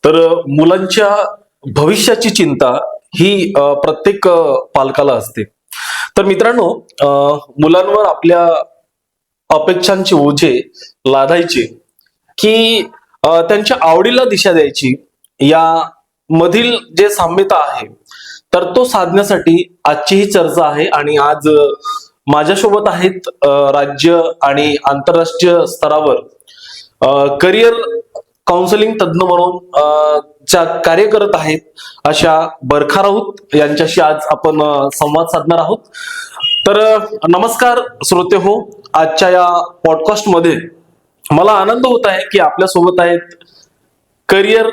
तर मुलांच्या भविष्याची चिंता ही प्रत्येक पालकाला असते. तर मित्रांनो, मुलांवर आपल्या अपेक्षांचे ओझे लादायचे की त्यांच्या आवडीला दिशा द्यायची, या मधील जे साम्यता आहे तर तो साधण्यासाठी आजची ही चर्चा आहे. आणि आज माझ्यासोबत आहेत राज्य आणि आंतरराष्ट्रीय स्तरावर करिअर काउन्सिलिंग तज्ज्ञ म्हणून कार्य करत आहेत अशा बरखा राऊत यांच्याशी आज आपण संवाद साधणार आहोत. तर नमस्कार श्रोते हो, आजच्या या पॉडकास्ट मध्ये मला आनंद होत आहे की आपल्या सोबत आहेत करिअर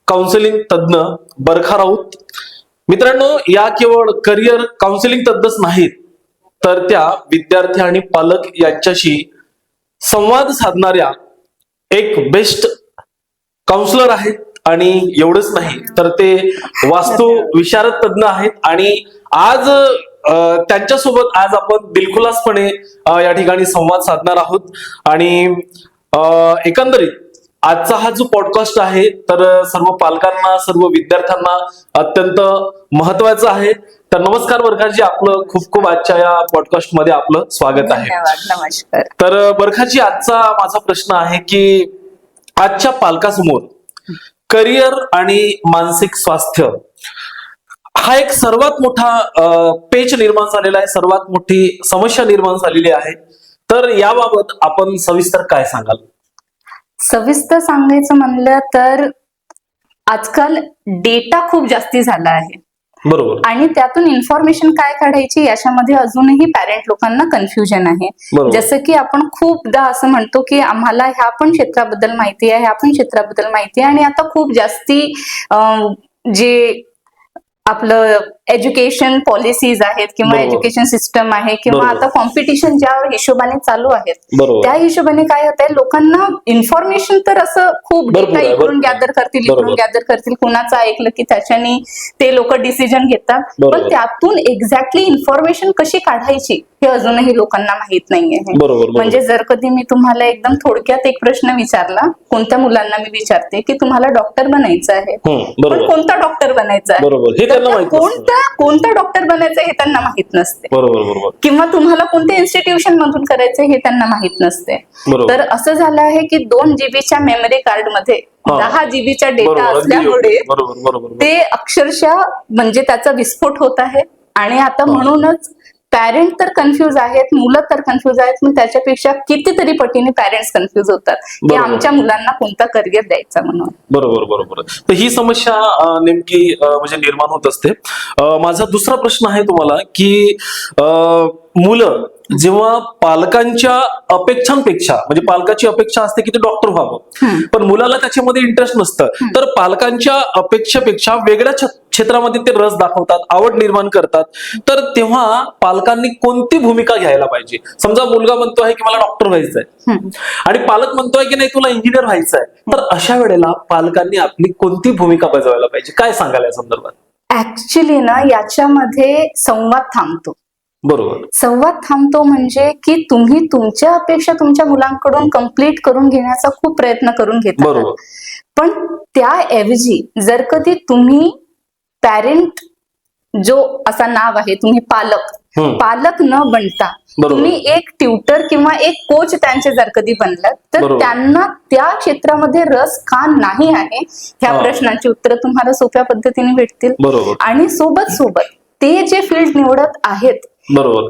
काउन्सिलिंग तज्ज्ञ बरखा राऊत. मित्रांनो, या केवळ करिअर काउन्सिलिंग तज्ज्ञच नाहीत, तर त्या विद्यार्थी आणि पालक यांच्याशी संवाद साधणाऱ्या एक बेस्ट काउन्सिलर आहेत. आणि एवढंच नाही तर ते वास्तू विशारद तज्ज्ञ आहेत. आणि आज त्यांच्यासोबत आज आपण दिलखुलासपणे या ठिकाणी संवाद साधणार आहोत. आणि एकंदरीत आजचा हा जो पॉडकास्ट आहे तर सर्व पालकांना, सर्व विद्यार्थ्यांना अत्यंत महत्वाचा आहे. तर नमस्कार बरखाजी, आपलं खूप खूप आजच्या या पॉडकास्ट मध्ये आपलं स्वागत आहे. नमस्कार. तर बरखाजी, आजचा माझा प्रश्न आहे की आजच्या पालकासमोर करिअर आणि मानसिक स्वास्थ्य हा एक सर्वात मोठा पेच निर्माण झालेला आहे, सर्वात मोठी समस्या निर्माण झालेली आहे. तर याबाबत आपण सविस्तर काय सांगाल? सविस्तर सांगायचं म्हणलं तर आजकाल डेटा खूप जास्ती झाला आहे. बरोबर. आणि त्यातून इन्फॉर्मेशन काय काढायची याच्यामध्ये अजूनही पॅरेंट लोकांना कन्फ्युजन आहे. जसं की आपण खूपदा असं म्हणतो की आम्हाला ह्या पण क्षेत्राबद्दल माहिती आहे, ह्या पण क्षेत्राबद्दल माहिती आहे. आणि आता खूप जास्ती जे आपलं एज्युकेशन पॉलिसीज आहेत किंवा एज्युकेशन सिस्टम आहे किंवा आता कॉम्पिटिशन ज्या हिशोबाने चालू आहेत त्या हिशोबाने काय होत आहे, लोकांना इन्फॉर्मेशन तर असं खूप डेटा इकडून गॅदर करतील, कुणाचं ऐकलं की त्याच्याने ते लोक डिसिजन घेतात. पण त्यातून एक्झॅक्टली इन्फॉर्मेशन कशी काढायची हे अजूनही लोकांना माहित नाहीये. म्हणजे जर कधी मी तुम्हाला एकदम थोडक्यात एक प्रश्न विचारला, कोणत्या मुलांना मी विचारते की तुम्हाला डॉक्टर बनायचं आहे, पण कोणता डॉक्टर बनायचा आहे, कोणता डॉक्टर बनायचं हे त्यांना माहित नसते. किंवा तुम्हाला कोणत्या इन्स्टिट्यूशन मधून करायचं हे त्यांना माहित नसते. तर असं झालं आहे की 2 जीबीच्या मेमरी कार्ड मध्ये 10 जीबीचा डेटा असल्यामुळे ते अक्षरशः म्हणजे त्याचा विस्फोट होत आहे. आणि आता म्हणूनच पॅरेंट तर कन्फ्युज आहेत, मुलं तर कन्फ्युज आहेत, मग त्याच्यापेक्षा कितीतरी पटीने पॅरेंट्स कन्फ्युज होतात की आमच्या मुलांना कोणता करिअर द्यायचा म्हणून. बरोबर. तर ही समस्या नेमकी म्हणजे निर्माण होत असते. माझा दुसरा प्रश्न आहे तुम्हाला की मुलं जेव्हा पालकांच्या अपेक्षांपेक्षा, म्हणजे पालकाची अपेक्षा असते की ते डॉक्टर व्हावं, पण मुलाला त्याच्यामध्ये इंटरेस्ट नसतं, तर पालकांच्या अपेक्षेपेक्षा वेगळ्या क्षेत्रामध्ये ते रस दाखवतात, आवड निर्माण करतात. तर तेव्हा पालकांनी कोणती भूमिका घ्यायला पाहिजे? समजा मुलगा म्हणतो आहे की मला डॉक्टर व्हायचंय आणि पालक म्हणतोय की नाही तुला इंजिनियर व्हायचंय, तर अशा वेळेला पालकांनी आपली कोणती भूमिका बजावायला पाहिजे? काय सांगाल या संदर्भात? ऍक्च्युली ना याच्यामध्ये संवाद थांबतो. बरोबर. संवाद थांबतो म्हणजे की तुम्ही तुमच्या अपेक्षा तुमच्या मुलांकडून कम्प्लीट करून घेण्याचा खूप प्रयत्न करून घेता, पण त्याऐवजी जर कधी तुम्ही पॅरेंट जो असा नाव आहे, तुम्ही पालक न बनता तुम्ही एक ट्युटर किंवा एक कोच त्यांचे जर कधी बनलात, तर त्यांना त्या क्षेत्रामध्ये रस का नाही आहे ह्या प्रश्नांची उत्तर तुम्हाला सोप्या पद्धतीने भेटतील. आणि सोबत ते जे फील्ड निवडत आहेत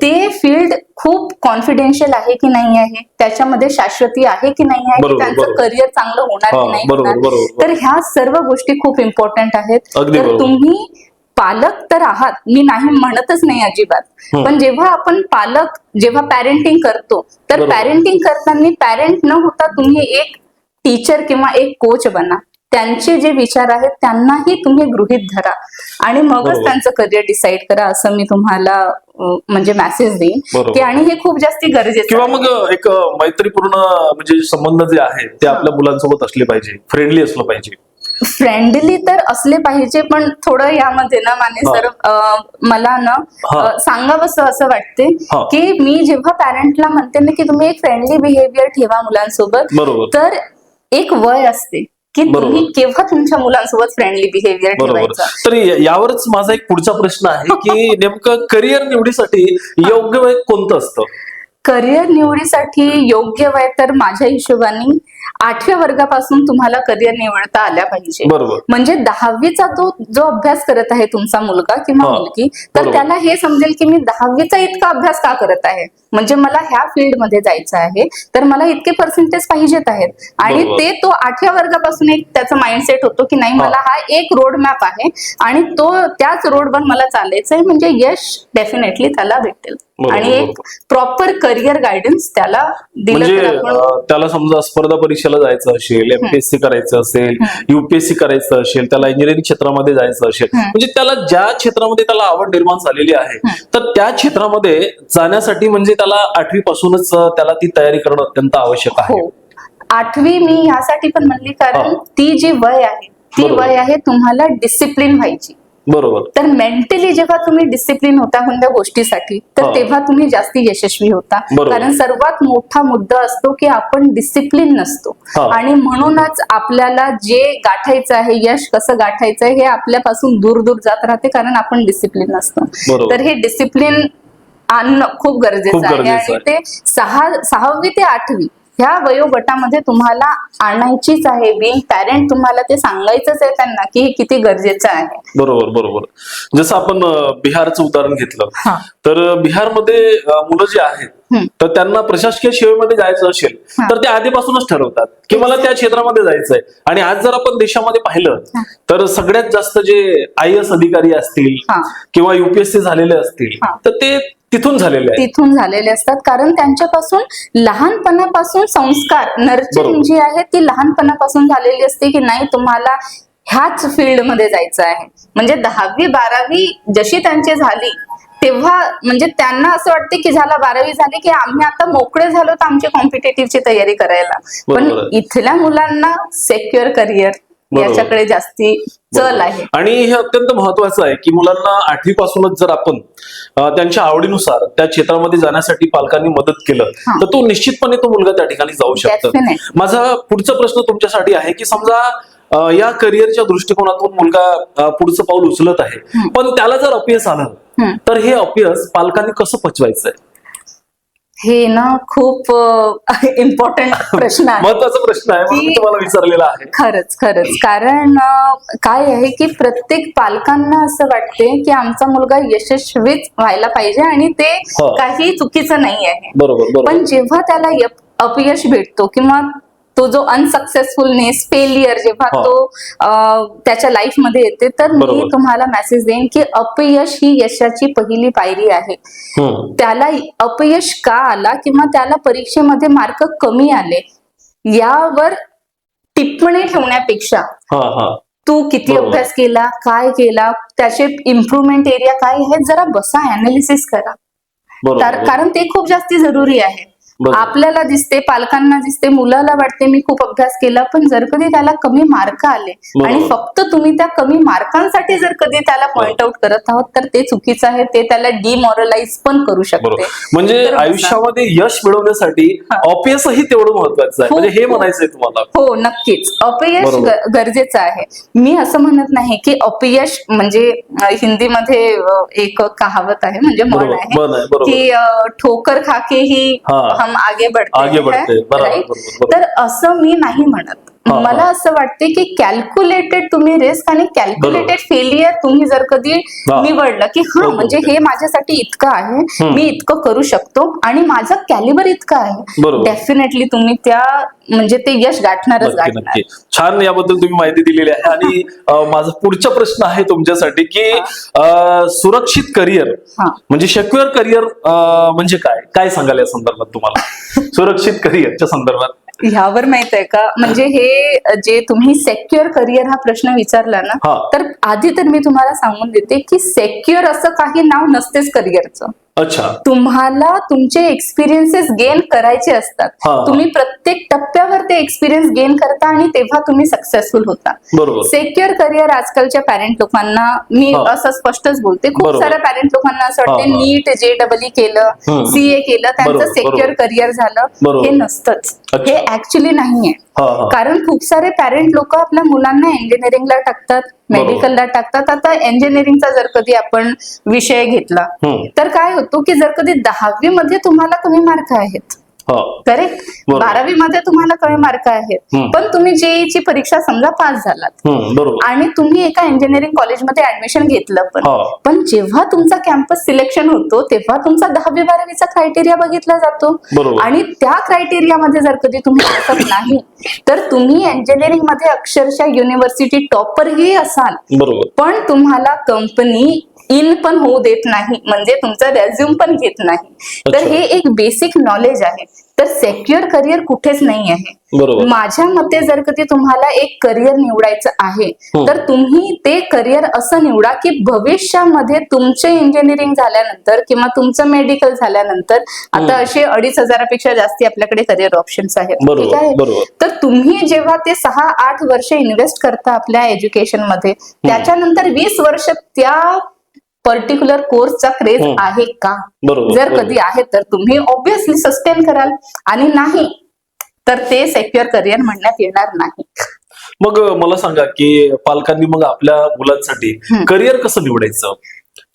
ते फील्ड खूप कॉन्फिडेन्शियल आहे की नाही आहे, त्याच्यामध्ये शाश्वती आहे की नाही आहे, त्यांचं करिअर चांगलं होणार की नाही होणार. तर ह्या सर्व गोष्टी खूप इम्पॉर्टंट आहेत. तर तुम्ही पालक तर आहात, मी नाही म्हणतच नाही अजिबात, पण जेव्हा पॅरेंटिंग करतो तर पॅरेंटिंग करताना पॅरेंट न होता तुम्ही एक टीचर किंवा एक कोच बना. त्यांचे जे विचार आहेत त्यांनाही तुम्ही गृहीत धरा आणि मगच त्यांचं करिअर डिसाईड करा, असं मी तुम्हाला म्हणजे मेसेज देईन की. आणि हे खूप जास्ती गरजेचं. किंवा मग एक मैत्रीपूर्ण म्हणजे संबंध जे आहेत ते आपल्या मुलांसोबत असले पाहिजे, फ्रेंडली असलं पाहिजे. फ्रेंडली तर असले पाहिजे, पण थोडं यामध्ये ना माने सर मला ना सांगावंसं असं वाटते की मी जेव्हा पॅरेंटला म्हणते ना की तुम्ही एक फ्रेंडली बिहेवियर ठेवा मुलांसोबत, तर एक वय असते की बरोबर. तुम्ही केव्हा तुमच्या मुलांसोबत फ्रेंडली बिहेवियर बरोबर. ठेवायचं. तर यावरच माझा एक पुढचा प्रश्न आहे की नेमकं करिअर निवडीसाठी योग्य वय कोणतं असतं? करिअर निवडीसाठी योग्य वय तर माझ्या हिशोबाने 8व्या वर्गापासून तुम्हाला करिअर निवडता आल्या पाहिजे. बरोबर. म्हणजे 10वीचा तो जो अभ्यास करत आहे तुमचा मुलगा किंवा हा, मुलगी, तर बरोबर. त्याला हे समजेल की मी 10वीचा इतका अभ्यास का करत आहे, म्हणजे मला ह्या फील्डमध्ये जायचं आहे, तर मला इतके पर्सेंटेज पाहिजेत आहेत. आणि बरोबर. ते तो 8व्या वर्गापासून एक त्याचा माइंडसेट होतो की नाही, मला हा एक रोड मॅप आहे आणि तो त्याच रोडवर मला चालायचं आहे, म्हणजे यश डेफिनेटली त्याला भेटेल. बरोबर, आणि एक बरोबर. प्रॉपर करिअर गायडन्स त्याला दिलं म्हणजे तर आपण त्याला समजा स्पर्धा परीक्षेला जायचं असेल, एमपीएससी करायचं असेल, युपीएससी करायचं असेल, त्याला इंजिनिअरिंग क्षेत्रामध्ये जायचं असेल, म्हणजे त्याला ज्या क्षेत्रामध्ये त्याला आवड निर्माण झालेली आहे, तर त्या क्षेत्रामध्ये जाण्यासाठी म्हणजे त्याला 8वी पासूनच त्याला ती तयारी करणं अत्यंत आवश्यक आहे. हो. 8वी मी यासाठी पण म्हणली कारण हा. ती जी वय आहे ती बरोबर. वय आहे तुम्हाला डिसिप्लिन व्हायची. बरोबर. तर मेंटली जेव्हा तुम्ही डिसिप्लिन होता कोणत्या गोष्टीसाठी, तर हा. तेव्हा तुम्ही जास्ती यशस्वी होता. बरोबर. कारण सर्वात मोठा मुद्दा असतो की आपण डिसिप्लिन नसतो. हा. आणि म्हणूनच आपल्याला जे गाठायचं आहे, यश कसं गाठायचं आहे, हे आपल्यापासून दूर दूर जात राहते, कारण आपण डिसिप्लिन नसतो. बरोबर. तर हे डिसिप्लिन आणणं खूप गरजेचं खूप आहे. गरजेचं आणि ते 6वी ते 8वी ह्या वयोगटामध्ये तुम्हाला आणायचीच आहे. बिंग पॅरेंट तुम्हाला ते सांगायचंच आहे त्यांना की हे किती गरजेचं आहे. बरोबर बरोबर. जसं आपण बिहारचं उदाहरण घेतलं, हा. तर बिहारमध्ये मुलं जे आहेत तर त्यांना प्रशासकीय सेवेमध्ये जायचं असेल तर ते आधीपासूनच ठरवतात की मला त्या क्षेत्रामध्ये जायचंय. आणि आज जर आपण देशामध्ये पाहिलं तर सगळ्यात जास्त जे IAS अधिकारी असतील हा. किंवा UPSC झालेले असतील हा. तर ते तिथून झालेले आहेत. तिथून झालेले असतात, कारण त्यांच्यापासून लहानपणापासून संस्कार नर्चरिंग बरोबर. जी आहे ती लहानपणापासून झालेली असते की नाही तुम्हाला ह्याच फील्डमध्ये जायचं आहे. म्हणजे 10वी 12वी जशी त्यांची झाली तेव्हा म्हणजे त्यांना असं वाटते की झाला 12वी झाली की आम्ही आता मोकळे झालो तर आमची कॉम्पिटेटिव्हची तयारी करायला. पण बरोबर आहे. इथल्या मुलांना सेक्युअर करिअर बरोबर. याच्याकडे जास्ती चल आहे. आणि हे अत्यंत महत्वाचं आहे की मुलांना 8वी पासूनच जर आपण त्यांच्या आवडीनुसार त्या क्षेत्रामध्ये जाण्यासाठी पालकांनी मदत केलं तर तो निश्चितपणे तो मुलगा त्या ठिकाणी जाऊ शकतो. Definitely. माझा पुढचा प्रश्न तुमच्यासाठी आहे की समजा या करिअरच्या दृष्टिकोनातून मुलगा पुढचं पाऊल उचलत आहे, पण त्याला जर अपयश आलं तर हे अपयश पालकांनी कसं पचवायचंय? हे ना खूप इम्पॉर्टंट प्रश्न आहे. महत्वाचा प्रश्न आहे म्हणून मी तुम्हाला विचारलेला आहे. खरंच खरंच. कारण काय आहे की प्रत्येक पालकांना असं वाटते की आमचा मुलगा यशस्वीच व्हायला पाहिजे आणि ते हो. काही चुकीचं नाही आहे. बरोबर बरोबर. पण जेव्हा त्याला अपयश भेटतो किंवा तो जो अनसक्सेसफुलनेस फेलियर जेव्हा हा. तो त्याच्या लाईफ मध्ये येते, तर मी बरोबर. तुम्हाला मेसेज देईन की अपयश ही यशाची पहिली पायरी आहे. त्याला अपयश का आला किंवा त्याला परीक्षेमध्ये मार्क कमी आले यावर टिप्पणी ठेवण्यापेक्षा हा हा. तू किती बरोबर. अभ्यास केला, काय केला, त्याचे इम्प्रुव्हमेंट एरिया काय आहेत, जरा बसा अनालिसिस करा. बरोबर. कारण ते खूप जास्ती जरुरी आहे. बरोबर. आपल्याला दिसते, पालकांना दिसते, मुलाला वाटते मी खूप अभ्यास केला, पण जर कधी त्याला कमी मार्क आले बरोबर. आणि फक्त तुम्ही त्या कमी मार्कांसाठी जर कधी त्याला पॉइंट आउट करत आहोत तर ते चुकीचं आहे. ते त्याला डिमॉरलाइज पण करू शकते. बरोबर. म्हणजे तर आयुष्यामध्ये यश मिळवण्यासाठी अपयशही तेवढं महत्वाचं आहे, हो, म्हणजे हे हो. म्हणायचंय तुम्हाला? हो नक्कीच. अपयश बरोबर. गरजेचं आहे. मी असं म्हणत नाही की अपयश म्हणजे हिंदीमध्ये एक कहावत आहे, म्हणजे म्हण बरोबर, म्हण आहे, आहे बरोबर. की ठोकर खाके ही हा. हम आगे बढ़ते आगे बढ़ते, हैं, बरोबर, right? बरोबर. तर असं मी नाही म्हणत. हा, हा. मला असं वाटते की कॅल्क्युलेटेड तुम्ही रिस्क आणि कॅल्क्युलेटेड फेलियर तुम्ही जर कधी हा. निवडलं की हा बरोबर. म्हणजे हे माझ्यासाठी इतकं आहे, मी इतकं करू शकतो आणि माझं कॅलिबर इतकं आहे, बरोबर. डेफिनेटली तुम्ही त्या म्हणजे ते यश गाठणारच नक्की गाठणार. नक्की. छान, याबद्दल तुम्ही माहिती दिलेली आहे. आणि माझा पुढचा प्रश्न आहे तुमच्यासाठी की सुरक्षित करिअर हा. म्हणजे सेक्युअर करिअर म्हणजे काय काय सांगाल या संदर्भात तुम्हाला? सुरक्षित करिअरच्या संदर्भात ह्यावर माहित आहे का, म्हणजे हे जे तुम्ही सेक्युअर करिअर हा प्रश्न विचारला ना, हा. तर आधी तर मी तुम्हाला सांगून देते की सेक्युअर असं काही नाव नसतेच करिअरचं. अच्छा. तुम्हाला तुमचे एक्सपिरियन्सेस गेन करायचे असतात. हा. तुम्ही प्रत्येक टप्प्यावर ते एक्सपिरियन्स गेन करता आणि तेव्हा तुम्ही सक्सेसफुल होता. बरोबर. सेक्युअर करिअर आजकालच्या पॅरेंट लोकांना मी हा. असं स्पष्टच बोलते, खूप बरोबर. साऱ्या पॅरेंट लोकांना असं हा, वाटते हा. नीट JEE केलं, CA केलं, त्यांचं बरोबर, सेक्युअर बरोबर. करिअर झालं. बरोबर. हे नसतंच. अच्छा. हे ऍक्च्युली नाहीये. कारण खूप सारे पॅरेंट लोक आपल्या मुलांना इंजिनिअरिंगला टाकतात, मेडिकलला टाकतात. आता इंजिनिअरिंगचा जर कधी आपण विषय घेतला तर काय होतो की जर कधी 10वी मध्ये तुम्हाला कमी मार्क आहेत, करेक्ट, 12वी मध्ये तुम्हाला कमी मार्क आहेत, पण तुम्ही जेईची परीक्षा समजा पास झालात आणि तुम्ही एका इंजिनिअरिंग कॉलेजमध्ये ऍडमिशन घेतलं, पण जेव्हा तुमचा कॅम्पस सिलेक्शन होतो तेव्हा तुमचा 10वी 12वीचा क्रायटेरिया बघितला जातो आणि त्या क्रायटेरियामध्ये जर कधी तुम्ही बसत नाही तर तुम्ही इंजिनिअरिंग मध्ये अक्षरशः युनिव्हर्सिटी टॉपरही असाल, पण तुम्हाला कंपनी इन पण होऊ देत नाही, म्हणजे तुमचा रेझ्युम पण घेत नाही. तर हे एक बेसिक नॉलेज आहे. तर सेक्युअर करिअर कुठेच नाही आहे. माझ्या मते जर कधी तुम्हाला एक करिअर निवडायचं आहे तर तुम्ही ते करिअर असं निवडा की भविष्यामध्ये तुमचे इंजिनिअरिंग झाल्यानंतर किंवा तुमचं मेडिकल झाल्यानंतर आता असे 2,500पेक्षा जास्ती आपल्याकडे करिअर ऑप्शन्स आहेत, ठीक आहे. तर तुम्ही जेव्हा ते 6-8 वर्ष इन्व्हेस्ट करता आपल्या एज्युकेशन मध्ये, त्याच्यानंतर 20 वर्ष त्या पर्टिक्युलर कोर्सचा क्रेज आहे का, जर कधी आहे तर तुम्ही ऑब्विसली सस्टेन कराल, आणि नाही तर ते सेक्युअर करिअर म्हणण्यात येणार नाही. मग मला सांगा की पालकांनी मग आपल्या मुलांसाठी करिअर कसं निवडायचं?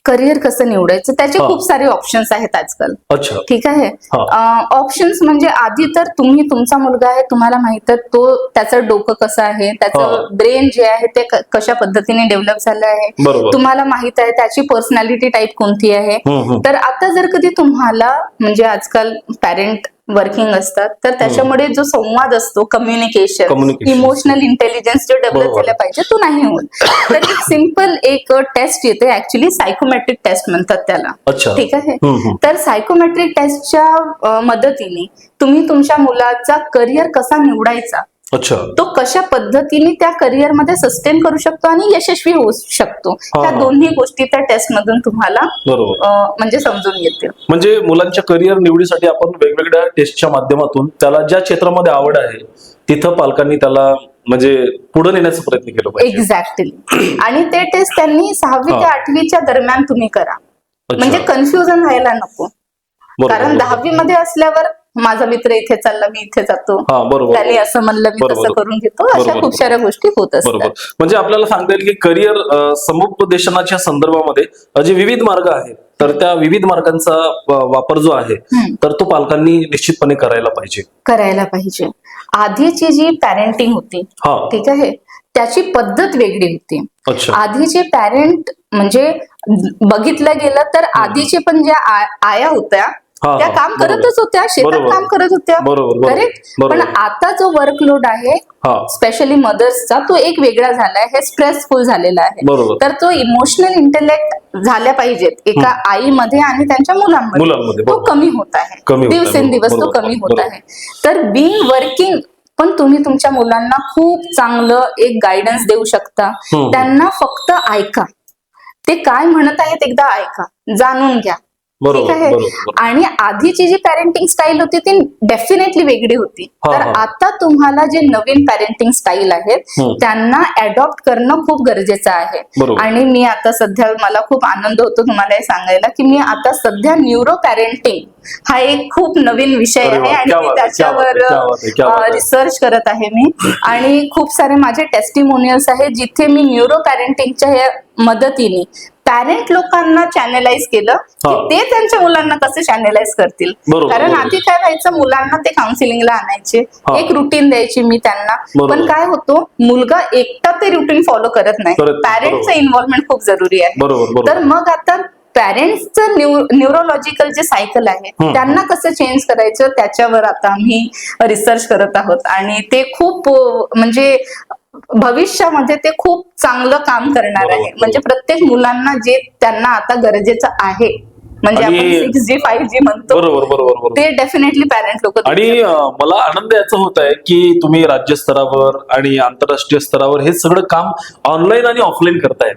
करिअर कसं निवडायचं त्याचे खूप सारे ऑप्शन्स आहेत आजकाल. अच्छा, ठीक आहे. ऑप्शन्स म्हणजे आधी तर तुम्ही, तुमचा मुलगा आहे, तुम्हाला माहित आहे तो त्याचं डोकं कसं आहे, त्याचं ब्रेन जे आहे ते कशा पद्धतीने डेव्हलप झालं आहे, तुम्हाला माहित आहे त्याची पर्सनॅलिटी टाईप कोणती आहे. तर आता जर कधी तुम्हाला, म्हणजे आजकाल पॅरेंट वर्किंग असतात तर त्याच्यामुळे जो संवाद असतो, कम्युनिकेशन, इमोशनल इंटेलिजन्स जो डेव्हलप झाला पाहिजे तो नाही होत. तर एक सिंपल एक टेस्ट येते, ऍक्च्युली सायकोमेट्रिक टेस्ट म्हणतात त्याला, ठीक आहे. तर सायकोमेट्रिक टेस्टच्या मदतीने तुम्ही तुमच्या मुलाचा करिअर कसा निवडायचा, तो कशा पद्धतीने त्या करिअर मध्ये सस्टेन करू शकतो आणि यशस्वी होऊ शकतो, त्या दोन्ही गोष्टी त्या टेस्ट मधून तुम्हाला म्हणजे समजून येतील. म्हणजे मुलांच्या करिअर निवडीसाठी आपण वेगवेगळ्या टेस्टच्या माध्यमातून त्याला ज्या क्षेत्रामध्ये आवड आहे तिथं पालकांनी त्याला म्हणजे पुढे नेण्याचा प्रयत्न केला पाहिजे. एक्झॅक्टली. आणि ते टेस्ट त्यांनी 6वी ते 8वीच्या दरम्यान तुम्ही करा, म्हणजे कन्फ्युजन व्हायला नको. कारण 10वी मध्ये असल्यावर माझा मित्र इथे चालला, मी इथे जातो, त्याने असं म्हणलं मी तसं करून घेतो, अशा खूप साऱ्या गोष्टी होत असतात. म्हणजे आपल्याला सांगता येईल की करिअर समुपदेशनाच्या संदर्भामध्ये जे विविध मार्ग आहेत तर त्या विविध मार्गांचा वापर जो आहे तर तो पालकांनी निश्चितपणे करायला पाहिजे. आधीची जी पॅरेंटिंग होती, ठीक आहे, त्याची पद्धत वेगळी होती. आधीचे पॅरेंट म्हणजे बघितलं गेलं तर आधीचे पण ज्या आया होत्या त्या काम करतच होत्या, शेतात काम करत होत्या, करेक्ट. पण आता जो वर्कलोड आहे स्पेशली मदर्सचा तो एक वेगळा झालाय, हे स्ट्रेसफुल झालेला आहे. तर तो इमोशनल इंटेलेक्ट झाल्या पाहिजेत एका आईमध्ये आणि त्यांच्या मुलांमध्ये, तो कमी होत आहे, दिवसेंदिवस तो कमी होत आहे. तर बीइंग वर्किंग पण तुम्ही तुमच्या मुलांना खूप चांगलं एक गायडन्स देऊ शकता. त्यांना फक्त ऐका, ते काय म्हणत आहेत एकदा ऐका, जाणून घ्या, ठीक आहे. आणि आधीची जी पॅरेंटिंग स्टाईल होती ती डेफिनेटली वेगळी होती. तर आता तुम्हाला जे नवीन पॅरेंटिंग स्टाईल आहेत त्यांना अडॉप्ट करणं खूप गरजेचं आहे. आणि मी आता सध्या, मला खूप आनंद होतो तुम्हाला हे सांगायला की मी आता सध्या न्यूरो पॅरेंटिंग हा एक खूप नवीन विषय आहे आणि मी त्याच्यावर रिसर्च करत आहे मी. आणि खूप सारे माझे टेस्टिमोनियल्स आहेत जिथे मी न्यूरो पॅरेंटिंगच्या मदतीने पॅरेंट लोकांना चॅनलाइज केलं की ते त्यांच्या मुलांना कसे चॅनलाइज करतील. कारण आधी काय व्हायचं, मुलांना ते काउन्सिलिंगला आणायचे, एक रुटीन द्यायची मी त्यांना, पण काय होतो मुलगा एकटा ते रुटीन फॉलो करत नाही, पॅरेंटचं इन्व्हॉल्वमेंट खूप जरुरी आहे. तर मग आता पॅरेंट्सचं न्यूरोलॉजिकल जे सायकल आहे त्यांना कसं चेंज करायचं त्याच्यावर आता आम्ही रिसर्च करत आहोत. आणि ते खूप म्हणजे भविष्यामध्ये ते खूप चांगलं काम करणार आहे. म्हणजे प्रत्येक मुलांना जे त्यांना आता गरजेचं आहे, म्हणजे आपण 6G 5G म्हणतो, ते डेफिनेटली पॅरेंट लोक. आणि मला आनंद याचा होत आहे की तुम्ही राज्यस्तरावर आणि आंतरराष्ट्रीय स्तरावर हे सगळं काम ऑनलाईन आणि ऑफलाईन करताय.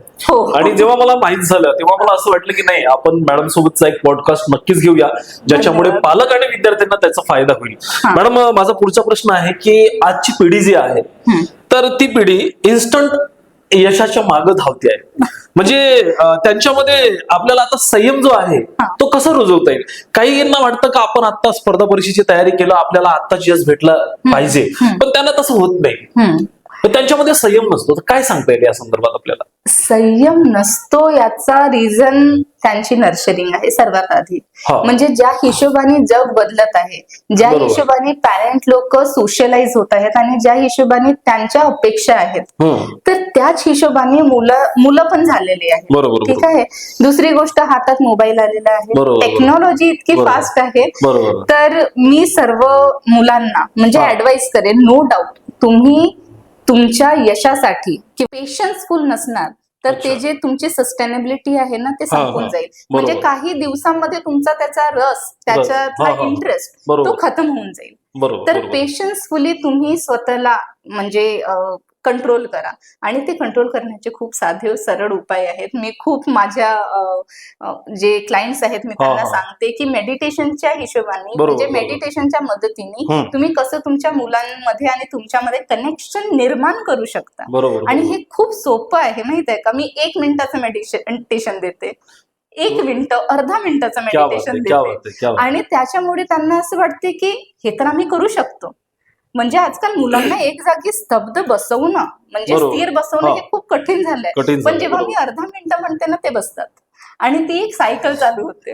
आणि जेव्हा मला माहित झालं तेव्हा मला असं वाटलं की नाही, आपण मॅडम सोबतचा एक पॉडकास्ट नक्कीच घेऊया ज्याच्यामुळे पालक आणि विद्यार्थ्यांना त्याचा फायदा होईल. मॅडम, माझा पुढचा प्रश्न आहे की आजची पिढी जी आहे तर ती पिढी इन्स्टंट यशाच्या मागे धावते आहे. म्हणजे त्यांच्यामध्ये आपल्याला आता संयम जो आहे तो कसा रुजवता येईल? काहींना वाटतं का आपण आता स्पर्धा परीक्षेची तयारी केलं, आपल्याला आत्ताच यश भेटलं पाहिजे, पण त्यांना तसं होत नाही. पण त्यांच्यामध्ये संयम नसतो. तर काय सांगता येईल या संदर्भात आपल्याला? संयम नसतो याचा रिझन त्यांची नर्चरिंग आहे सर्वात आधी. हा. म्हणजे ज्या हिशोबाने जग बदलत आहे, ज्या बरोबर. हिशोबाने पॅरेंट लोक सोशलाइज होत आहेत आणि ज्या हिशोबाने त्यांच्या अपेक्षा आहेत, तर त्याच हिशोबाने मुलं पण झालेली आहेत. बरोबर, ठीक आहे. दुसरी गोष्ट, हातात मोबाईल आलेला आहे, बरोबर. टेक्नॉलॉजी इतकी बरोबर. फास्ट आहे. बरोबर. तर मी सर्व मुलांना म्हणजे हा. ऍडवाइस करेन, नो डाऊट तुम्ही तुमच्या यशासाठी की पेशन्सफुल नसणार तर अच्छा. ते जे तुमची सस्टेनेबिलिटी आहे ना ते हा, संपून हा. जाईल. म्हणजे बरोबर. काही दिवसांमध्ये तुमचा त्याचा रस, त्याच्यातला हा, हा. इंटरेस्ट बरोबर. तो खतम होऊन जाईल. बरोबर. तर बरोबर. पेशन्सफुली तुम्ही स्वतःला म्हणजे कंट्रोल करा. आणि ते कंट्रोल करण्याचे खूप साधे सरळ उपाय आहेत. मी खूप माझ्या जे क्लायंट्स आहेत मी त्यांना हा. सांगते की मेडिटेशनच्या हिशोबाने बरोबर, म्हणजे बरोबर. मेडिटेशनच्या मदतीने हम्म. तुम्ही कसं तुमच्या मुलांमध्ये आणि तुमच्यामध्ये कनेक्शन निर्माण करू शकता. बरोबर. आणि हे खूप सोपं आहे माहित आहे का. मी 1 मिनिटाचं मेडिटेशन देते, 1 मिनिट, अर्धा मिनिटाचं क्या बात मेडिटेशन है, क्या देते. बात है, क्या बात है. आणि त्याच्यामुळे त्यांना असं वाटते की हे तर आम्ही करू शकतो. म्हणजे आजकाल मुलांना एक जागी स्तब्ध बसवणं म्हणजे बरोबर. स्थिर बसवणं हा. हे खूप कठीण झालंय. कठीण पण झालंय, जेव्हा मी बरोबर. अर्धा मिनिट म्हणते ना ते बसतात आणि ती एक सायकल चालू होते.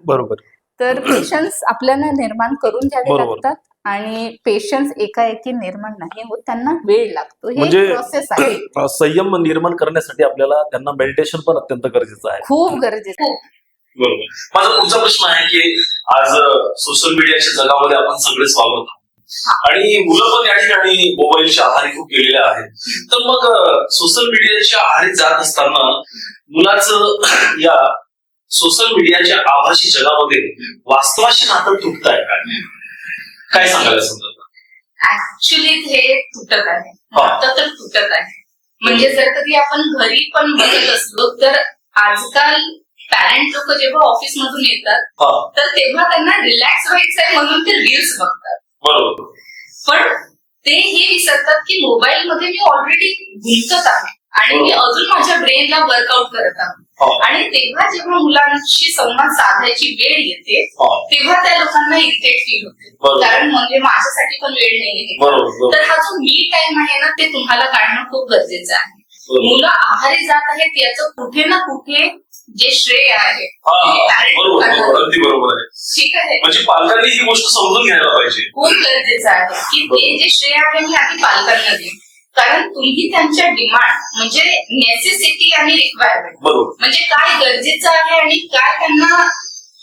बरोबर. तर पेशन्स आपल्याला निर्माण करून घ्यावे बरोबर. लागतात. आणि पेशन्स एकाएकी निर्माण नाही होत, त्यांना वेळ लागतो. हे म्हणजे प्रोसेस आहे, संयम निर्माण करण्यासाठी आपल्याला त्यांना मेडिटेशन पण अत्यंत गरजेचं आहे. खूप गरजेचं. बरोबर. माझा पुढचा प्रश्न आहे की आज सोशल मीडियाच्या जगामध्ये आपण सगळेच वावरत आहोत आणि मुलं पण या ठिकाणी मोबाईलच्या आहारी खूप गेलेले आहेत. तर मग सोशल मीडियाच्या आहारी जात असताना मुलाचं या सोशल मीडियाच्या आभासी जगामध्ये वास्तवाशी नातं तुटत आहे काय सांगायला समजत? ऍक्च्युली हे तुटत आहे, हा. नातं तर तुटत आहे. म्हणजे जर कधी आपण घरी पण बघत असलो तर आजकाल पॅरेंट लोक जेव्हा ऑफिस मधून येतात हा. तर तेव्हा त्यांना रिलॅक्स व्हायचंय म्हणून ते रील्स बघतात. बरोबर. पण ते हे विसरतात की मोबाईल मध्ये मी ऑलरेडी गुंतत आहे आणि मी अजून माझ्या ब्रेनला वर्कआउट करत आहे. हा. आणि तेव्हा जेव्हा मुलांशी संवाद साधायची वेळ येते हा. तेव्हा त्या लोकांना इरिटेट फील होते. बरोबर. कारण म्हणजे माझ्यासाठी पण वेळ नाहीये. बरोबर. तर हा जो मी टाइम आहे ना ते तुम्हाला काढणं खूप गरजेचं आहे. बरोबर. मुलं आहारी जात आहेत याचं कुठे ना कुठे जे श्रेय आहे हा. बरोबर. अगदी बरोबर आहे. ठीक आहे. म्हणजे पालकांनी ही गोष्ट समजून घ्यायला पाहिजे. खूप गरजेचं आहे की ते जे श्रेय आहे मी आधी पालकांना देईन. कारण तुम्ही त्यांच्या डिमांड म्हणजे नेसेसिटी आणि रिक्वायरमेंट बरोबर. म्हणजे काय गरजेचं आहे आणि काय त्यांना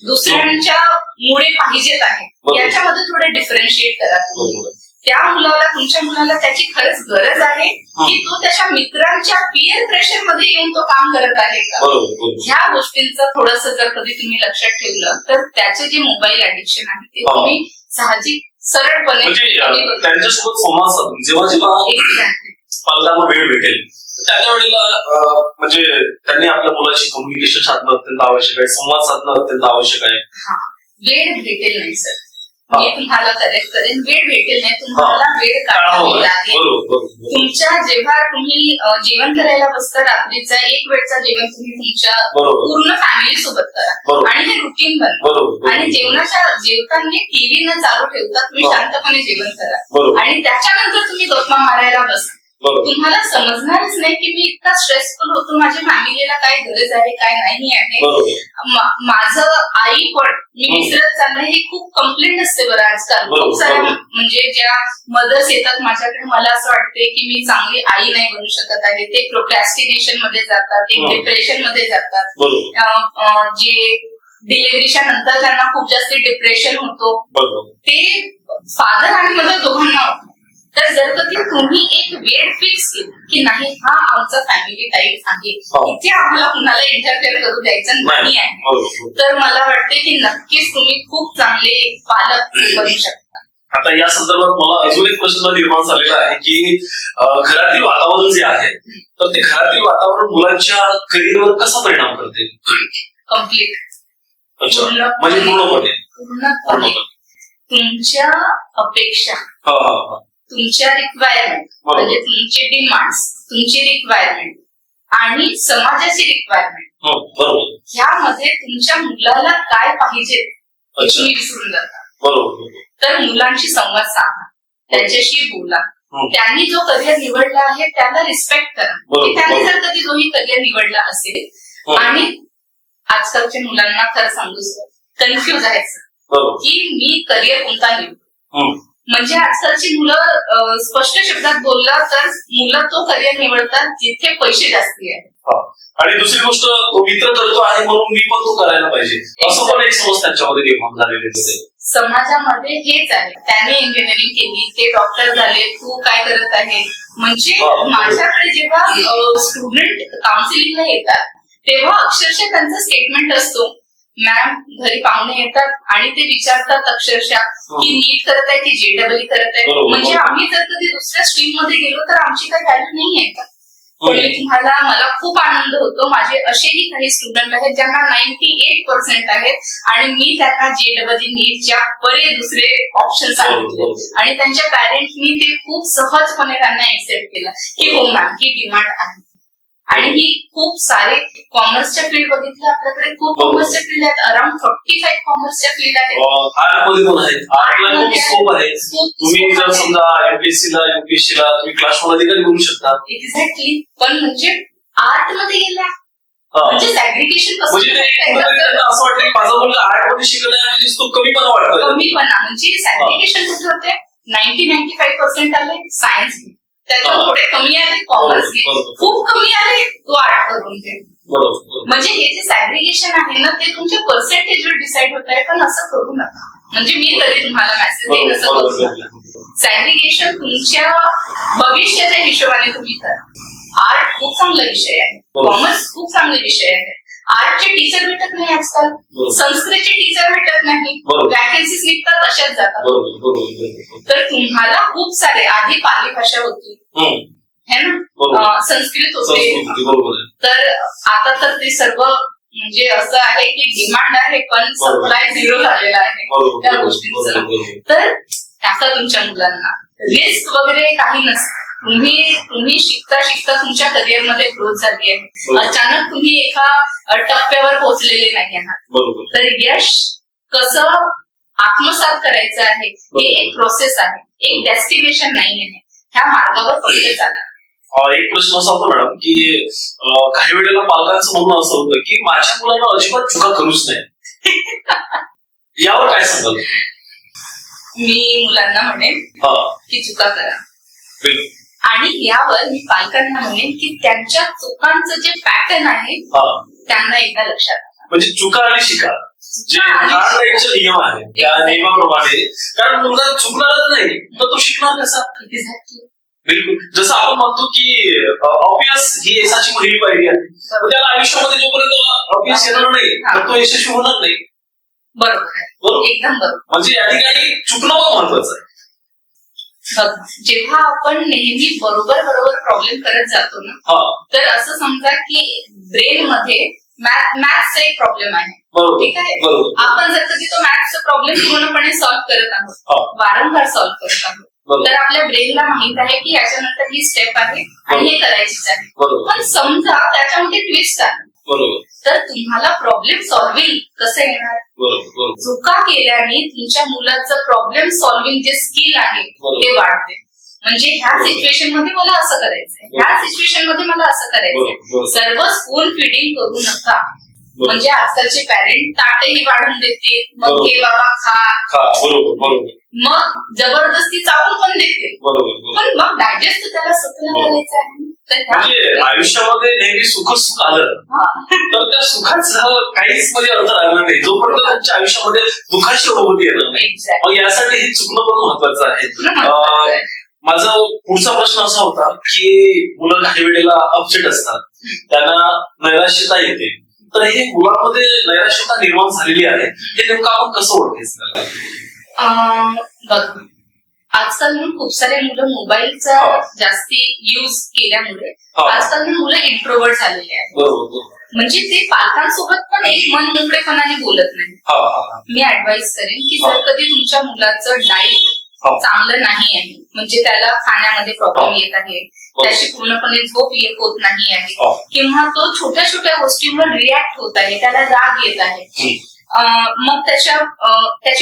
दुसऱ्यांच्या मुळे पाहिजेत आहे बरोबर. याच्यामध्ये थोडं डिफरन्शिएट करा तुम्ही. बरोबर. त्या मुलाला तुमच्या मुलाला त्याची खरंच गरज आहे की तो त्याच्या मित्रांच्या पिअर प्रेशर मध्ये येऊन तो काम करत आहे का. बरोबर. ह्या गोष्टींचं थोडंसं जर कधी तुम्ही लक्षात ठेवलं तर त्याचे जे मोबाईल ऍडिक्शन आहे ते हा. तुम्ही साहजिक सरळपणे म्हणजे त्यांच्यासोबत संवाद साधून जेव्हा जेव्हा पालकांना वेळ भेटेल त्या वेळेला म्हणजे त्यांनी आपल्या मुलाशी कम्युनिकेशन साधणं अत्यंत आवश्यक आहे, संवाद साधणं अत्यंत आवश्यक आहे. वेळ भेटेल नाही सर, मी तुम्हाला करेक्ट करेन. वेळ भेटेल नाही, तुम्हाला वेळ काढावी लागेल. तुमच्या जेव्हा तुम्ही जेवण करायला बसता रात्रीचा 1 वेळचा जेवण तुम्ही तुमच्या पूर्ण फॅमिली सोबत करा आणि हे रुटीन बनवा. आणि जेवताना टीव्ही न चालू ठेवता तुम्ही शांतपणे जेवण करा आणि त्याच्यानंतर तुम्ही गप्पा मारायला बसा. तुम्हाला समजणारच नाही की मी इतका स्ट्रेसफुल होतो, माझ्या फॅमिलीला काय गरज आहे काय नाही आहे. माझं आई पण मी विसरत चाललंय हे खूप कंप्लेंट असते बरं आजकाल. खूप साऱ्या म्हणजे ज्या मदर्स येतात माझ्याकडे, मला असं वाटते की मी चांगली आई नाही बनू शकत आहे. ते प्रोक्रॅस्टिनेशन मध्ये जातात, ते डिप्रेशन मध्ये जातात. जे डिलिव्हरीच्या नंतर त्यांना खूप जास्त डिप्रेशन होतो, ते फादर आणि मदर दोघांना होतं. तर जर कधी तुम्ही एक वेळ फिक्स केली की नाही हा आमचा फॅमिली टाईप आहे, इथे आम्हाला कुणाला इंटरफेअर करू द्यायचं नाही आहे, तर मला वाटते की नक्कीच तुम्ही खूप चांगले पालक बनू शकता. आता या संदर्भात मला अजून एक प्रश्न निर्माण झालेला आहे की घरातील वातावरण जे आहे तर ते घरातील वातावरण मुलांच्या करिअरवर कसा परिणाम करते? कम्प्लीट म्हणजे पूर्णपणे तुमच्या अपेक्षा तुमच्या रिक्वायरमेंट बरोबर. म्हणजे तुमचे डिमांड्स, तुमची रिक्वायरमेंट आणि समाजाची रिक्वायरमेंट बरोबर. ह्यामध्ये तुमच्या मुलाला काय पाहिजे हे अच्छा. तुम्ही विसरून जाता. बरोबर. तर मुलांशी संवाद साधा, त्यांच्याशी बोला. हम्म. त्यांनी जो करिअर निवडला आहे त्याला रिस्पेक्ट करा. बरोबर. की त्यांनी जर कधी दोन्ही करिअर निवडला असेल आणि आजकालच्या मुलांना खरं सांगू कन्फ्युज आहे बरोबर. की मी करिअर कोणता निवडू. हम्म. म्हणजे आजकालची मुलं स्पष्ट शब्दात बोलला तर मुलं तो करिअर निवडतात जिथे पैसे जास्ती आहेत. हा. आणि दुसरी गोष्ट, तो मित्र करतो आहे म्हणून मी पण तो करायला पाहिजे, असं पण एक समज त्यांच्यामध्ये निर्माण झालेली असते. समाजामध्ये हेच आहे, त्याने इंजिनिअरिंग केली, ते डॉक्टर झाले, तू काय करत आहे. म्हणजे माझ्याकडे जेव्हा स्टुडंट काउन्सिलिंगला येतात तेव्हा अक्षरशः त्यांचा स्टेटमेंट असतो, मॅम घरी पाहुणे येतात आणि ते विचारतात अक्षरशः की नीट करत आहे की JEE करत आहे. बरोबर. म्हणजे आम्ही जर कधी दुसऱ्या स्ट्रीम मध्ये गेलो तर आमची काही व्हॅल्यू नाही आहे का. पण मी तुम्हाला, मला खूप आनंद होतो, माझे असेही काही स्टुडंट आहेत ज्यांना 98% आहेत आणि मी त्यांना JEE नीटच्या बरे दुसरे ऑप्शन सांगितले आणि त्यांच्या पॅरेंट्सनी ते खूप सहजपणे त्यांना एक्सेप्ट केलं की हो मॅम ही डिमांड आहे. आणि ही खूप सारे कॉमर्सच्या फील्ड बघितलं आपल्याकडे, खूप कॉमर्सच्या फील्ड आहेत, अराउंड 45 कॉमर्सच्या फील्ड आहेत. आर्टमध्ये पण आहेत, आर्टला खूप स्कोप आहे. तुम्ही जर समजा MPSC ला UPSC ला तुम्ही क्लास 1 अधिकारी बनू शकता. एक्झॅक्टली. पण म्हणजे आर्ट मध्ये गेल्या म्हणजे सॅग्रिगेशन कसं म्हणजे असं वाटतं की माझा मुलगा आर्ट मध्ये शिकत आहे म्हणजे तो कमीपणा वाटतो. कमीपणा म्हणजे सॅग्रिगेशन कुठे होते. 90-95% आले सायन्स, त्याच्या थोडे कमी आले कॉमर्स, खूप कमी आले तो आर्ट करून घे. म्हणजे हे जे सॅग्रिगेशन आहे ना ते तुमच्या पर्सेंटेजवर डिसाईड होत आहे. पण असं करू नका. म्हणजे मी तरी तुम्हाला मेसेज देईन, असं करू नका. सॅग्रिगेशन तुमच्या भविष्याच्या हिशोबाने तुम्ही करा. आर्ट खूप चांगला विषय आहे, कॉमर्स खूप चांगले विषय आहे. आर्टचे टीचर भेटत नाही आजकाल, संस्कृतचे टीचर भेटत नाही, वॅकन्सीज निघतात तशाच जातात. तर तुम्हाला खूप सारे, आधी पाली भाषा होती है ना, संस्कृत होते, तर आता तर ते सर्व म्हणजे असं आहे की डिमांड आहे पण सप्लाय 0 झालेला आहे त्या गोष्टींचं. तर टाका तुमच्या मुलांना, रिस्क वगैरे काही नसतं. तुम्ही शिकता शिकता तुमच्या करिअर मध्ये ग्रोथ झाली आहे. अचानक तुम्ही एका टप्प्यावर पोहोचलेले नाही आहात. तर यश कसं आत्मसात करायचं आहे हे एक प्रोसेस आहे, एक डेस्टिनेशन नाही आहे. ह्या मार्गावर फक्त चाला. एक प्रश्न असा होता मॅडम की काही वेळेला पालकांचं म्हणणं असं होतं की माझ्या मुलांना अजिबात चुका करूच नाही, यावर काय सांगाल? मी मुलांना म्हणेन की चुका करा. आणि यावर मी पालकांना म्हणेन की त्यांच्या चुकांचं जे पॅटर्न आहे त्यांना एकदा लक्षात आणा. म्हणजे चुका आणि शिका जे नियम आहे त्या नियमाप्रमाणे, कारण मुलगा चुकणारच नाही तर तो शिकणार कसा? बिलकुल. जसं आपण म्हणतो की ऑब्वियस ही यशाची पहिली पायरी आहे, त्याला आयुष्यामध्ये जोपर्यंत ऑब्वियस येणार नाही तर तो यशस्वी होणार नाही. बरोबर आहे, एकदम बरोबर. म्हणजे या ठिकाणी चुकणं पण महत्वाचं आहे. जेव्हा आपण नेहमी बरोबर प्रॉब्लेम करत जातो ना, तर असं समजा की ब्रेन मध्ये मॅथ्सचा एक प्रॉब्लेम आहे. ठीक आहे, आपण जर कधी तो मॅथ्सचा प्रॉब्लेम पूर्णपणे सॉल्व्ह करत आहोत, वारंवार सॉल्व्ह करत आहोत, तर आपल्या ब्रेनला माहित आहे की याच्यानंतर ही स्टेप आहे आणि हे करायचीच आहे. पण समजा त्याच्यामध्ये ट्विस्ट आहे, तर तुम्हाला प्रॉब्लेम सॉल्व्हिंग कसं येणार? चुका केल्याने तुमच्या मुलाचं प्रॉब्लेम सॉल्व्हिंग जे स्किल आहे ते वाढते. म्हणजे ह्या सिच्युएशन मध्ये मला असं करायचंय, ह्या सिच्युएशन मध्ये मला असं करायचंय. सर्व स्पून फिडिंग करू नका. म्हणजे आजकालचे पॅरेंट ताटेही वाढून देतील, मग हे बाबा खा, मग जबरदस्ती चावून पण देतील, पण मग डायजेस्ट त्याला स्वतःला करायचं आहे. म्हणजे आयुष्यामध्ये नेहमी सुख आलं तर त्या सुखाचं काहीच म्हणजे अर्थ राहिला नाही जोपर्यंत त्यांच्या आयुष्यामध्ये दुःखाची अनुभूती येणार नाही. मग यासाठी हे चुकणं पण महत्वाचं आहे. माझा पुढचा प्रश्न असा होता की मुलं काही वेळेला अपसेट असतात, त्यांना नैराश्यता येते, तर हे मुलांमध्ये नैराश्यता निर्माण झालेली आहे हे नेमकं आपण कसं ओळखायचं? बघ, आजकाल खूप सारे मुलं मोबाईलचा जास्ती युज केल्यामुळे आजकाल मुलं इंट्रोवर्ट झालेले आहेत. म्हणजे ते पालकांसोबत पण एक मन मोकळेपणाने बोलत नाही. मी ऍडवाइस करेन की जर कधी तुमच्या मुलाचं डाईट चांगलं नाही आहे, म्हणजे त्याला खाण्यामध्ये प्रॉब्लेम येत आहे, त्याची पूर्णपणे झोप होत नाही आहे, किंवा तो छोट्या छोट्या गोष्टींवर रिॲक्ट होत आहे, त्याला राग येत आहे, मग त्याची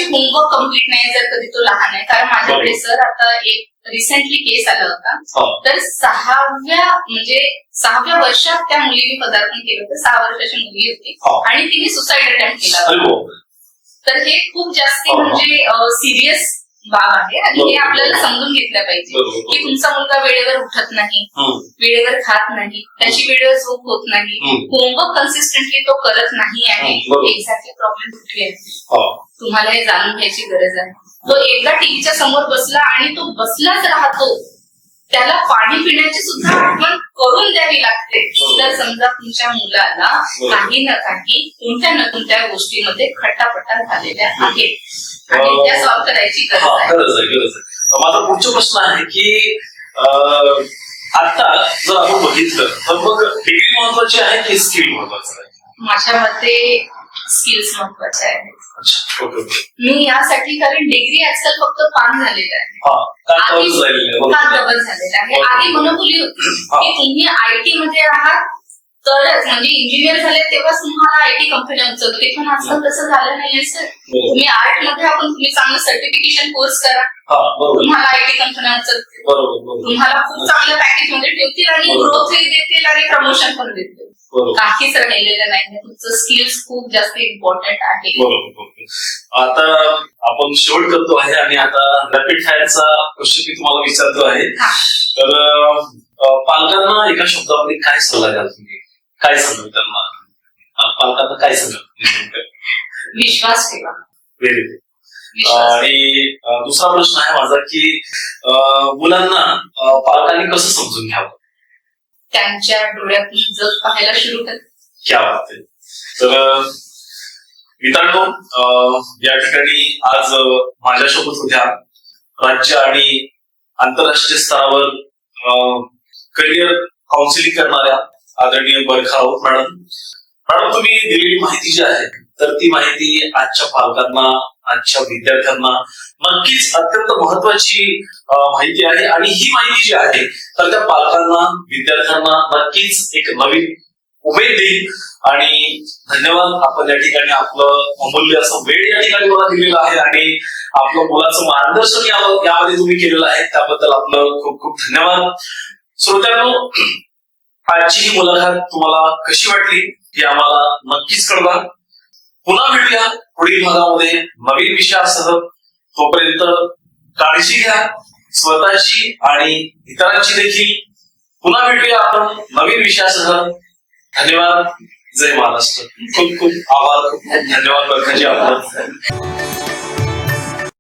होमवर्क कम्प्लीट नाही जर कधी तो लहान आहे. कारण माझ्याकडे सर आता एक रिसेंटली केस आला होता, तर 6व्या वर्षात त्या मुलीने पदार्पण केलं होतं. 6 वर्षाची मुलगी होती आणि तिने सुसाईड अटेम्प्ट केला होता. तर हे खूप जास्ती म्हणजे सिरियस बाब आहे आणि हे आपल्याला समजून घेतलं पाहिजे की तुमचा मुलगा वेळेवर उठत नाही, वेळेवर खात नाही, त्याची वेळेवर झोप होत नाही, होमवर्क कन्सिस्टंटली तो करत नाही आहे. एक्झॅक्टली प्रॉब्लेम कुठे आहे तुम्हाला हे जाणून घ्यायची गरज आहे. तो एकदा टीव्हीच्या समोर बसला आणि तो बसलाच राहतो, त्याला पाणी पिण्याची सुद्धा आठवण करून द्यावी लागते. तर समजा तुमच्या मुलाला काही ना काही कोणत्या ना कोणत्या गोष्टीमध्ये खट्टापट्टा झालेल्या आहेत आणि त्या सॉल्व्ह करायची गरज आहे. माझा पुढचा प्रश्न आहे की आता जर आपण बघितलं तर मग डिग्री महत्वाची आहे की स्किल महत्वाचं आहे? माझ्या मते स्किल्स महत्वाचे आहेत. मी यासाठी, कारण डिग्री आजकाल फक्त पान झालेलं आहे, डबल झालेलं आहे. आधी मनोबोली होती की तुम्ही आयटी मध्ये आहात तरच, म्हणजे इंजिनियर झाले तेव्हाच तुम्हाला आयटी कंपन्या उचलते, पण आजकाल तसं झालं नाहीये सर. तुम्ही आर्ट मध्ये आपण तुम्ही चांगलं सर्टिफिकेशन कोर्स करा, तुम्हाला आयटी कंपन्या उचलतील, तुम्हाला खूप चांगलं पॅकेज मध्ये ठेवतील आणि ग्रोथही देतील आणि प्रमोशन पण देतील. काहीच राहिलेलं नाही, तुमचं स्किल्स खूप जास्त इम्पॉर्टंट आहे. आता आपण शेवट करतो आहे आणि आता रॅपिड फायरचा क्वेश्चन मी तुम्हाला विचारतो आहे. तर पालकांना एका शब्दामध्ये काय सल्ला द्याल तुम्ही? काय सांगाल त्यांना? पालकांना काय सांगाल? विश्वास ठेवा. Very good. आणि दुसरा प्रश्न आहे माझा की मुलांना पालकांनी कसं समजून घ्यावं? त्यांच्या डोळ्यातून जग पाहायला सुरू कर. क्या बात आहे. तर मित्रांनो, या ठिकाणी आज माझ्यासोबत होत्या राज्य आणि आंतरराष्ट्रीय स्तरावर करिअर काउन्सिलिंग करणाऱ्या आदरणीय बरखा राऊत मॅडम. तुम्ही दिलेली माहिती जी आहे तर ती माहिती आजच्या पालकांना, आजच्या विद्यार्थ्यांना नक्कीच अत्यंत महत्वाची माहिती आहे. आणि ही माहिती जी आहे तर त्या पालकांना, विद्यार्थ्यांना नक्कीच एक नवीन उमेद देईल. आणि धन्यवाद, आपण या ठिकाणी आपलं अमूल्य असं वेळ या ठिकाणी मला दिलेलं आहे आणि आपलं मुलाचं मार्गदर्शन यामध्ये तुम्ही केलेलं आहे, त्याबद्दल आपलं खूप खूप धन्यवाद. श्रोत्यांनो, आजची ही मुलाखत तुम्हाला कशी वाटली हे आम्हाला नक्कीच कळवा. पुन्हा भेटूया पुढील भागामध्ये नवीन विषयासह. तोपर्यंत काळजी घ्या स्वतःची आणि इतरांची देखील. पुन्हा भेटूया आपण नवीन विषयासह. धन्यवाद. जय महाराष्ट्र. खूप खूप आभार. खूप खूप धन्यवाद बरखाजी आपलं.